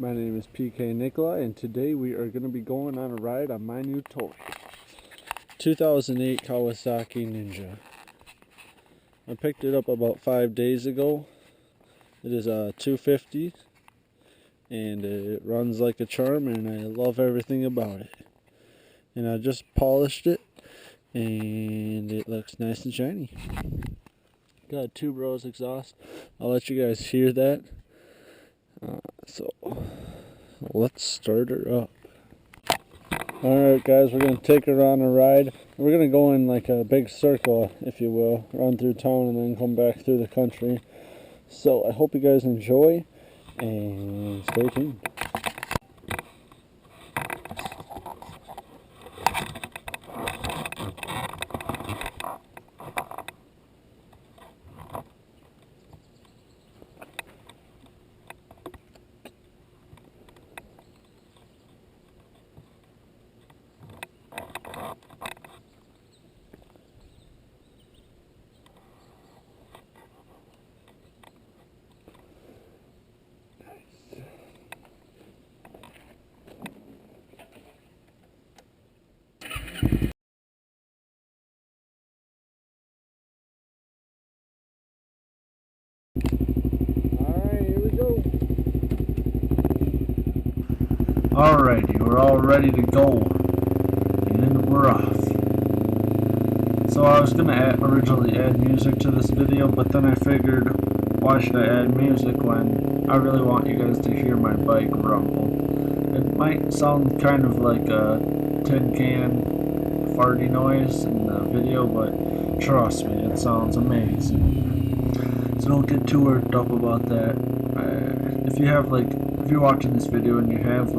My name is PK Nikolai, and today we are going to be going on a ride on my new toy. 2008 Kawasaki Ninja. I picked it up about 5 days ago. It is a 250 and it runs like a charm, and I love everything about it. And I just polished it and it looks nice and shiny. Got a 2-bros exhaust. I'll let you guys hear that. So let's start her up. Alright guys, we're going to take her on a ride. We're going to go in like a big circle, if you will, run through town and then come back through the country. So I hope you guys enjoy and stay tuned. Alrighty, we're all ready to go, and we're off. So I was gonna originally add music to this video, but then I figured, why should I add music when I really want you guys to hear my bike rumble? It might sound kind of like a tin can farty noise in the video, but trust me, it sounds amazing. So don't get too worked up about that. If you're watching this video and you have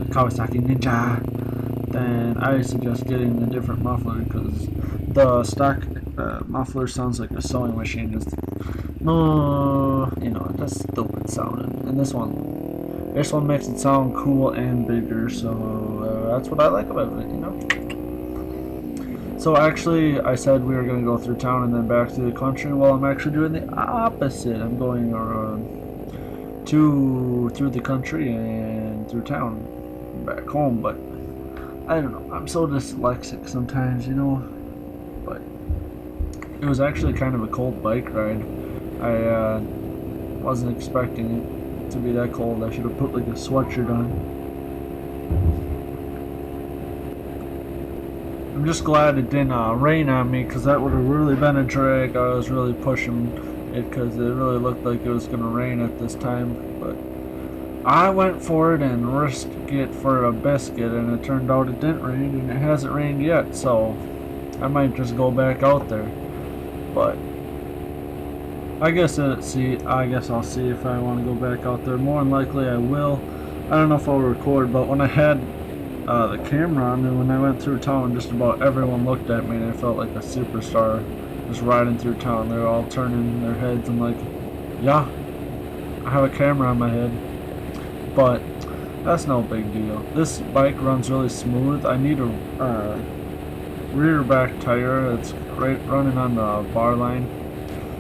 Kawasaki Ninja, then I suggest getting a different muffler, because the stock muffler sounds like a sewing machine. Just that's stupid sounding. And this one makes it sound cool and bigger. So that's what I like about it, So actually, I said we were going to go through town and then back through the country. Well, I'm actually doing the opposite. I'm going through the country and through town, back home. But I don't know. I'm so dyslexic sometimes, But it was actually kind of a cold bike ride. I wasn't expecting it to be that cold. I should have put like a sweatshirt on. I'm just glad it didn't rain on me, because that would have really been a drag. I was really pushing it because it really looked like it was going to rain at this time. But I went for it and risked it for a biscuit, and it turned out it didn't rain, and it hasn't rained yet. So I might just go back out there. But I guess I'll see if I want to go back out there. More than likely I will. I don't know if I'll record, but when I had the camera on, and when I went through town, just about everyone looked at me, and I felt like a superstar just riding through town. They're all turning their heads. I'm like, yeah, I have a camera on my head. But that's no big deal. This bike runs really smooth. I need a rear back tire that's running on the bar line.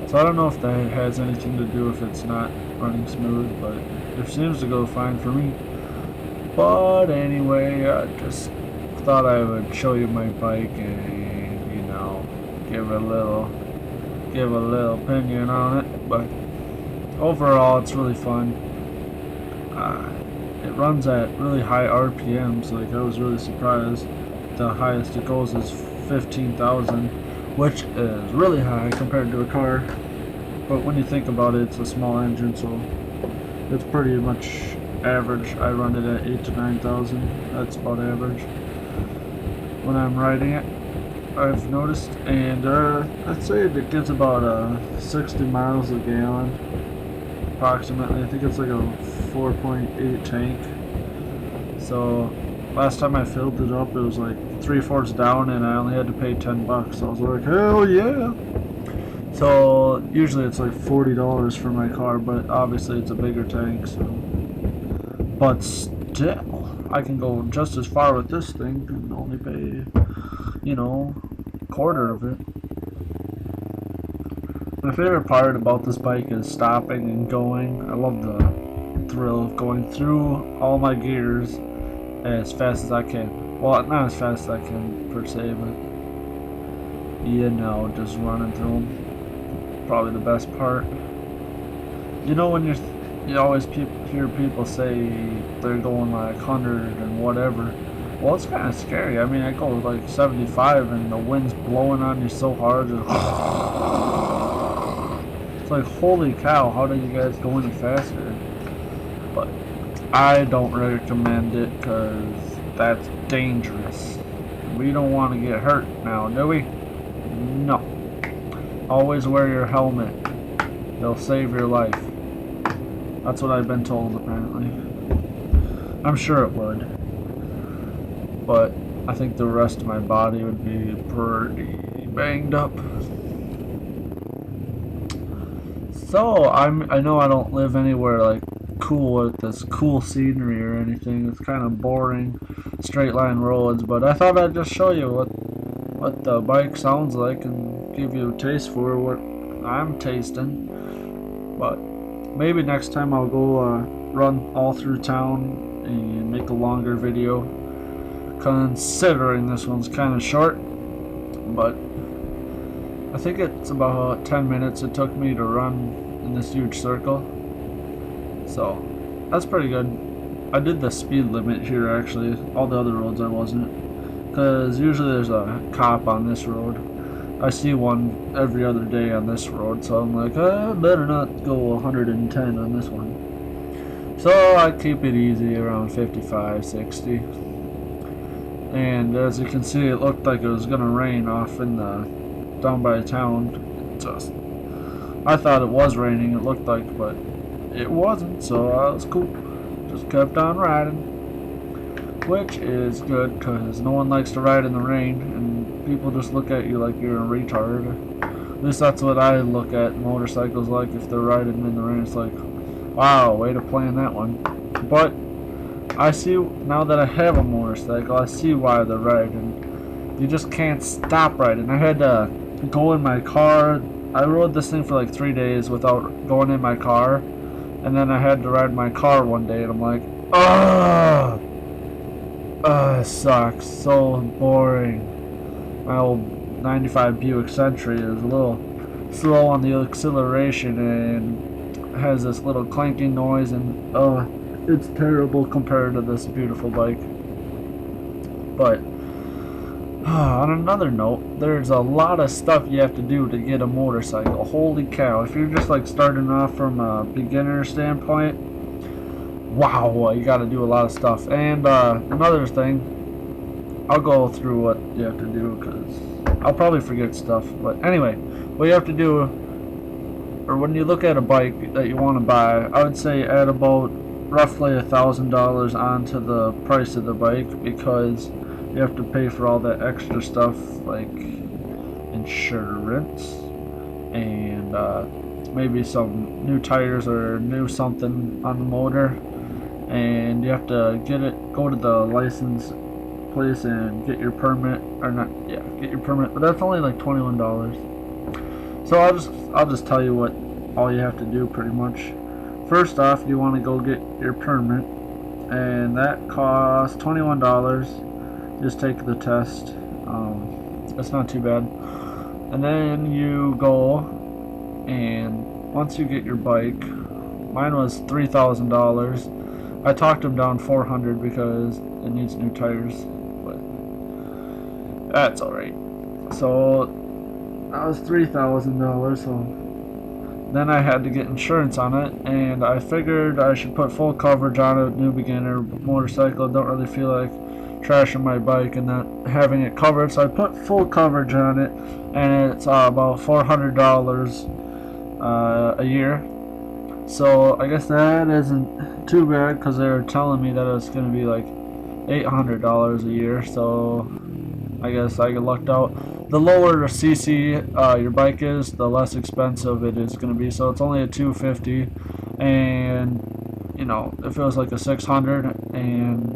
So I don't know if that has anything to do if it's not running smooth, but it seems to go fine for me. But anyway, I just thought I would show you my bike and, give a little opinion on it. But overall, it's really fun. It runs at really high RPMs. Like, I was really surprised. The highest it goes is 15,000, which is really high compared to a car. But when you think about it, it's a small engine, so it's pretty much average. I run it at 8,000 to 9,000. That's about average when I'm riding it, I've noticed. And I'd say it gets about 60 miles a gallon approximately. I think it's like a 4.8 tank. So last time I filled it up, it was like 3/4 down, and I only had to pay $10. So I was like, hell yeah. So usually it's like $40 for my car, but obviously it's a bigger tank, so. But still, I can go just as far with this thing and only pay, quarter of it. My favorite part about this bike is stopping and going. I love the thrill of going through all my gears as fast as I can. Well, not as fast as I can per se, but you know, just running through them. Probably the best part. You know, when you always hear people say they're going like 100 and whatever. Well, it's kind of scary. I mean, I go like 75 and the wind's blowing on you so hard. It's like, holy cow, how do you guys go any faster? But I don't recommend it because that's dangerous. We don't want to get hurt now, do we? No. Always wear your helmet. They'll save your life. That's what I've been told, apparently. I'm sure it would. But I think the rest of my body would be pretty banged up. So I know I don't live anywhere like cool with this cool scenery or anything. It's kind of boring, straight line roads. But I thought I'd just show you what the bike sounds like and give you a taste for what I'm tasting. But maybe next time I'll go run all through town and make a longer video, considering this one's kind of short. But I think it's about 10 minutes it took me to run in this huge circle, so that's pretty good. I did the speed limit here actually. All the other roads I wasn't, because usually there's a cop on this road. I see one every other day on this road, so I'm like, I better not go 110 on this one. So I keep it easy around 55, 60. And as you can see, it looked like it was gonna rain off in the down by town. I thought it was raining, it looked like, but it wasn't, so that was cool. Just kept on riding, which is good because no one likes to ride in the rain, and people just look at you like you're a retard. At least that's what I look at motorcycles like. If they're riding in the rain, it's like, wow, way to plan that one. But I see, now that I have a motorcycle, I see why they're riding. You just can't stop riding. I had to go in my car. I rode this thing for like 3 days without going in my car, and then I had to ride my car one day, and I'm like, ugh, it sucks, so boring. My old 95 Buick Century is a little slow on the acceleration and has this little clanking noise, and it's terrible compared to this beautiful bike. But on another note, there's a lot of stuff you have to do to get a motorcycle. Holy cow, if you're just like starting off from a beginner standpoint, wow, you gotta do a lot of stuff. And another thing, I'll go through what you have to do because I'll probably forget stuff. But anyway, what you have to do, or when you look at a bike that you want to buy, I would say add about roughly $1,000 onto the price of the bike, because you have to pay for all that extra stuff like insurance and maybe some new tires or new something on the motor, and you have to go to the license place and get your permit, or not, yeah, get your permit, but that's only like $21. So I'll just tell you what all you have to do pretty much. First off, you want to go get your permit, and that costs $21. Just take the test. It's not too bad. And then you go, and once you get your bike, mine was $3,000. I talked them down $400 because it needs new tires, but that's alright. So that was $3,000. So then I had to get insurance on it, and I figured I should put full coverage on a new beginner motorcycle. I don't really feel like trashing my bike and not having it covered, so I put full coverage on it, and it's about $400 a year. So I guess that isn't too bad, because they were telling me that it was going to be like $800 a year, so I guess I get lucked out. The lower the CC your bike is, the less expensive it is going to be. So it's only a 250, and you know, if it was like a 600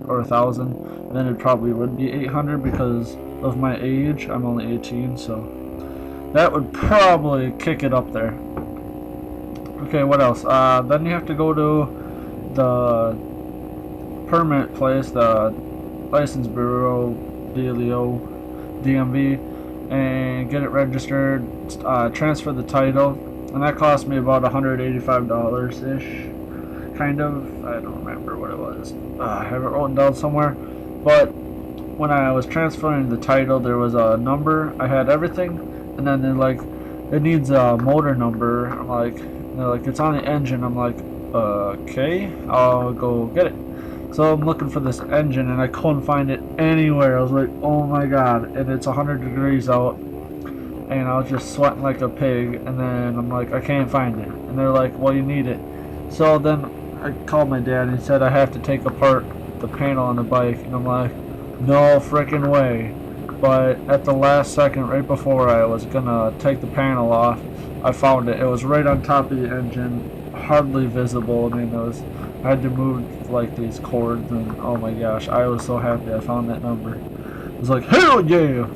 or 1,000, then it probably would be 800 because of my age. I'm only 18, so that would probably kick it up there. Okay, what else? Then you have to go to the permit place, the license bureau, dealio, DMV, and get it registered, transfer the title, and that cost me about $185-ish, kind of. I don't remember what it was. I have it written down somewhere, but when I was transferring the title, there was a number. I had everything, and then they're like, it needs a motor number. I'm like, they're like, it's on the engine. I'm like, okay, I'll go get it. So I'm looking for this engine, and I couldn't find it anywhere. I was like, oh my god, and it's 100 degrees out, and I was just sweating like a pig, and then I'm like, I can't find it. And they're like, well, you need it. So then I called my dad, and he said I have to take apart the panel on the bike, and I'm like, no freaking way. But at the last second, right before I was gonna take the panel off, I found it. It was right on top of the engine, hardly visible. I mean, I had to move like these cords, and oh my gosh, I was so happy I found that number. I was like, hell yeah!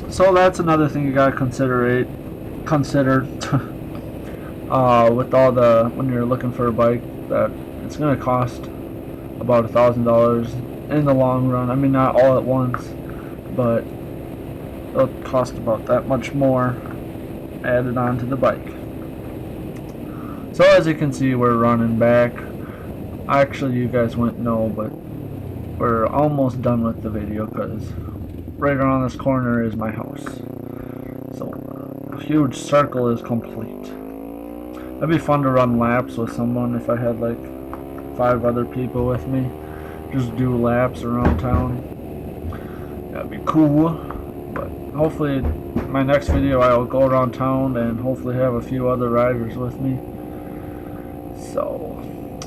So that's another thing you gotta consider with all the, when you're looking for a bike, that it's gonna cost about $1,000 in the long run. I mean, not all at once, but it'll cost about that much more added on to the bike. So as you can see, we're running back. Actually, you guys wouldn't know, but we're almost done with the video, because right around this corner is my house. So a huge circle is complete. It'd be fun to run laps with someone if I had like 5 other people with me. Just do laps around town. That'd be cool. But hopefully my next video I'll go around town and hopefully have a few other riders with me. So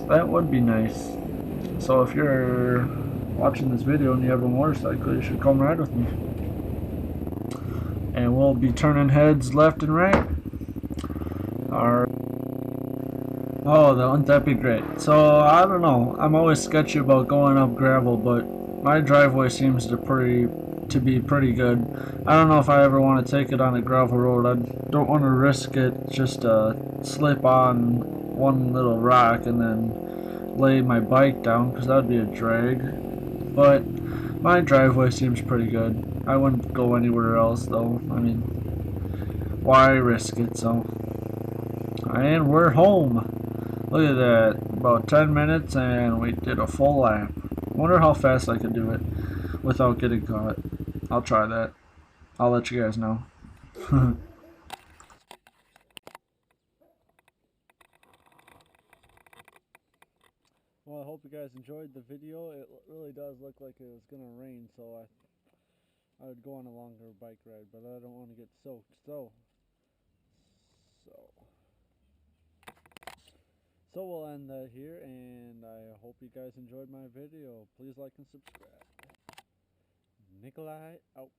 that would be nice. So if you're watching this video and you have a motorcycle, you should come ride with me. And we'll be turning heads left and right. Oh, wouldn't that be great? So I don't know. I'm always sketchy about going up gravel, but my driveway seems to be pretty good. I don't know if I ever want to take it on a gravel road. I don't want to risk it just slip on one little rock and then lay my bike down, because that would be a drag. But my driveway seems pretty good. I wouldn't go anywhere else though. I mean, why risk it? So, and we're home. Look at that, about 10 minutes and we did a full lap. Wonder how fast I could do it without getting caught. I'll try that. I'll let you guys know. Well, I hope you guys enjoyed the video. It really does look like it was gonna rain, so I would go on a longer bike ride, but I don't want to get soaked. So we'll end that here, and I hope you guys enjoyed my video. Please like and subscribe. Nikolai out.